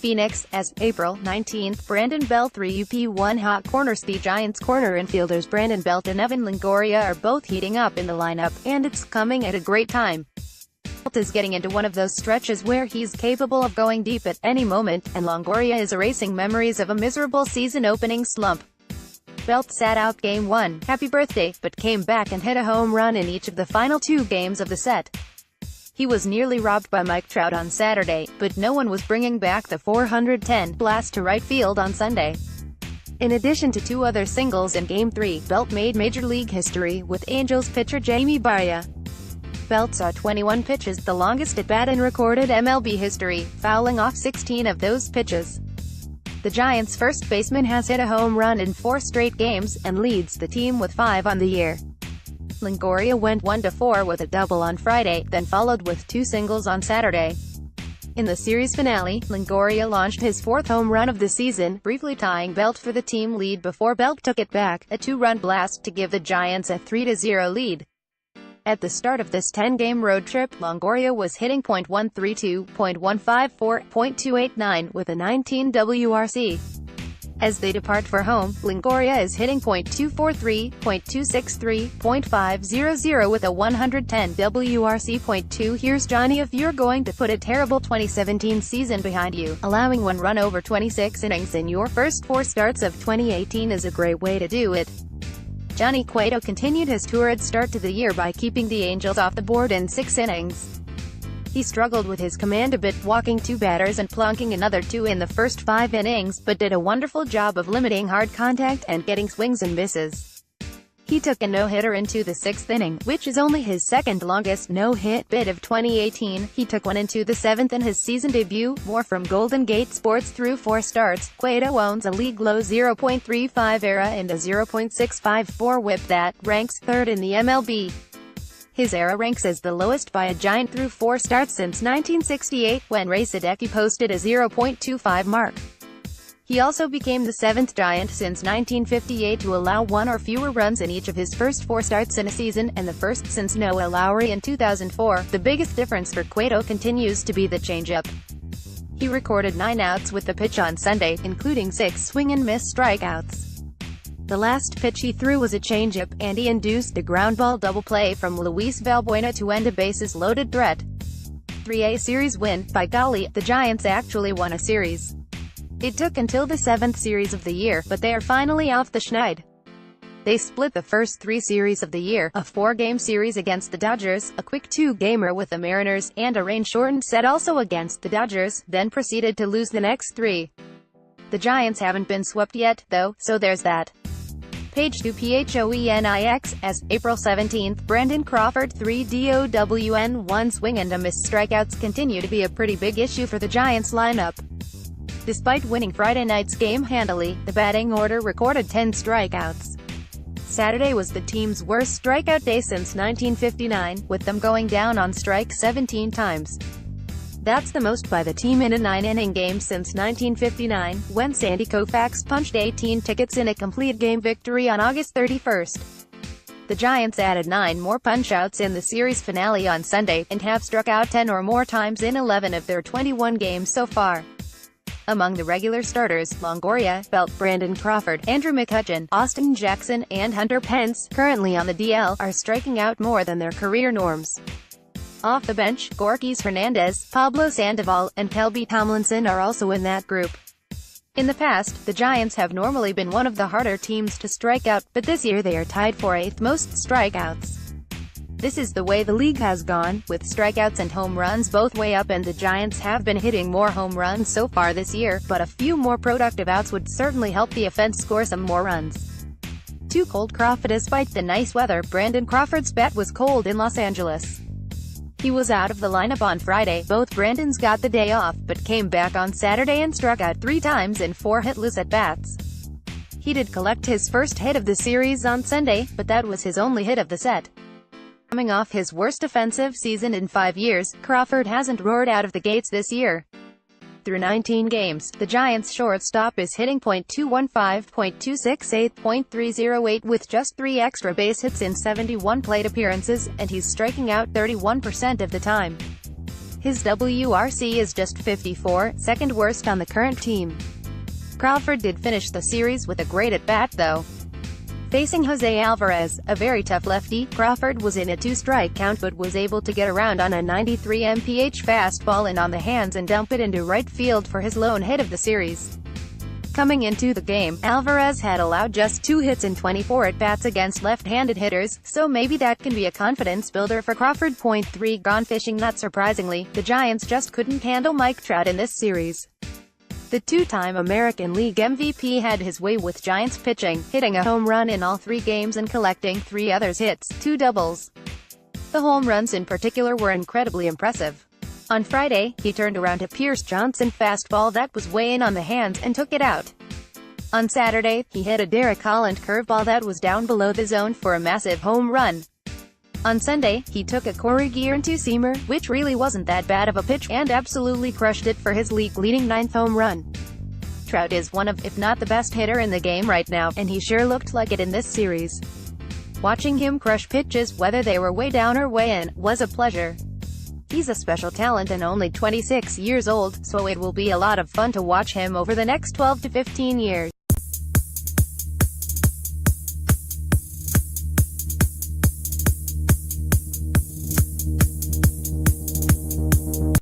Phoenix, as April 19, Bel3 UP1 hot CornersThe Giants corner infielders Brandon Belt and Evan Longoria are both heating up in the lineup, and it's coming at a great time. Belt is getting into one of those stretches where he's capable of going deep at any moment, and Longoria is erasing memories of a miserable season-opening slump. Belt sat out Game 1, happy birthday, but came back and hit a home run in each of the final 2 games of the set. He was nearly robbed by Mike Trout on Saturday, but no one was bringing back the 410 blast to right field on Sunday. In addition to 2 other singles in Game 3, Belt made Major League history with Angels pitcher Jamie Barria. Belt saw 21 pitches, the longest at bat in recorded MLB history, fouling off 16 of those pitches. The Giants' first baseman has hit a home run in 4 straight games, and leads the team with 5 on the year. Longoria went 1-4 with a double on Friday, then followed with 2 singles on Saturday. In the series finale, Longoria launched his 4th home run of the season, briefly tying Belt for the team lead before Belt took it back, a 2-run blast to give the Giants a 3-0 lead. At the start of this 10-game road trip, Longoria was hitting .132, .154, .289, with a 19 WRC. As they depart for home, Longoria is hitting .243, .263, .500 with a 110 WRC. Here's Johnny: if you're going to put a terrible 2017 season behind you, allowing 1 run over 26 innings in your first 4 starts of 2018 is a great way to do it. Johnny Cueto continued his torrid start to the year by keeping the Angels off the board in 6 innings. He struggled with his command a bit, walking 2 batters and plunking another 2 in the first 5 innings, but did a wonderful job of limiting hard contact and getting swings and misses. He took a no-hitter into the 6th inning, which is only his 2nd longest no-hit bit of 2018. He took one into the 7th in his season debut. More from Golden Gate Sports. Through 4 starts, Cueto owns a league-low 0.35 ERA and a 0.654 WHIP that ranks 3rd in the MLB. His ERA ranks as the lowest by a Giant through 4 starts since 1968, when Ray Sadecki posted a 0.25 mark. He also became the 7th Giant since 1958 to allow 1 or fewer runs in each of his first 4 starts in a season, and the first since Noah Lowry in 2004. The biggest difference for Cueto continues to be the changeup. He recorded 9 outs with the pitch on Sunday, including 6 swing-and-miss strikeouts. The last pitch he threw was a changeup, and he induced a ground ball double play from Luis Valbuena to end a bases-loaded threat. 3A series win. By golly, the Giants actually won a series. It took until the 7th series of the year, but they are finally off the schneid. They split the first 3 series of the year, a 4-game series against the Dodgers, a quick 2-gamer with the Mariners, and a rain-shortened set also against the Dodgers, then proceeded to lose the next 3. The Giants haven't been swept yet, though, so there's that. Page 2 PHOENIX, as April 17, Brandon Crawford 3 DOWN 1 swing and a miss. Strikeouts continue to be a pretty big issue for the Giants lineup. Despite winning Friday night's game handily, the batting order recorded 10 strikeouts. Saturday was the team's worst strikeout day since 1959, with them going down on strikes 17 times. That's the most by the team in a 9-inning game since 1959, when Sandy Koufax punched 18 tickets in a complete game victory on August 31. The Giants added 9 more punch-outs in the series finale on Sunday, and have struck out 10 or more times in 11 of their 21 games so far. Among the regular starters, Longoria, Belt, Brandon Crawford, Andrew McCutchen, Austin Jackson, and Hunter Pence, currently on the DL, are striking out more than their career norms. Off the bench, Gorkys Hernandez, Pablo Sandoval, and Kelby Tomlinson are also in that group. In the past, the Giants have normally been one of the harder teams to strike out, but this year they are tied for 8th most strikeouts. This is the way the league has gone, with strikeouts and home runs both way up, and the Giants have been hitting more home runs so far this year, but a few more productive outs would certainly help the offense score some more runs. Too cold Crawford. Despite the nice weather, Brandon Crawford's bat was cold in Los Angeles. He was out of the lineup on Friday. Both Brandons got the day off, but came back on Saturday and struck out 3 times in 4 hitless at-bats. He did collect his first hit of the series on Sunday, but that was his only hit of the set. Coming off his worst offensive season in 5 years, Crawford hasn't roared out of the gates this year. Through 19 games, the Giants' shortstop is hitting .215, .268, .308 with just 3 extra base hits in 71 plate appearances, and he's striking out 31% of the time. His WRC is just 54, second worst on the current team. Crawford did finish the series with a great at-bat though. Facing Jose Alvarez, a very tough lefty, Crawford was in a 2-strike count but was able to get around on a 93 mph fastball in on the hands and dump it into right field for his lone hit of the series. Coming into the game, Alvarez had allowed just 2 hits in 24 at-bats against left-handed hitters, so maybe that can be a confidence builder for Crawford. Point 3 Gone fishing. Not surprisingly, the Giants just couldn't handle Mike Trout in this series. The two-time American League MVP had his way with Giants pitching, hitting a home run in all 3 games and collecting 3 others hits, 2 doubles. The home runs in particular were incredibly impressive. On Friday, he turned around a Pierce Johnson fastball that was way in on the hands and took it out. On Saturday, he hit a Derek Holland curveball that was down below the zone for a massive home run. On Sunday, he took a Corey Gear two-seamer, which really wasn't that bad of a pitch, and absolutely crushed it for his league-leading 9th home run. Trout is one of, if not the best hitter in the game right now, and he sure looked like it in this series. Watching him crush pitches, whether they were way down or way in, was a pleasure. He's a special talent and only 26 years old, so it will be a lot of fun to watch him over the next 12 to 15 years.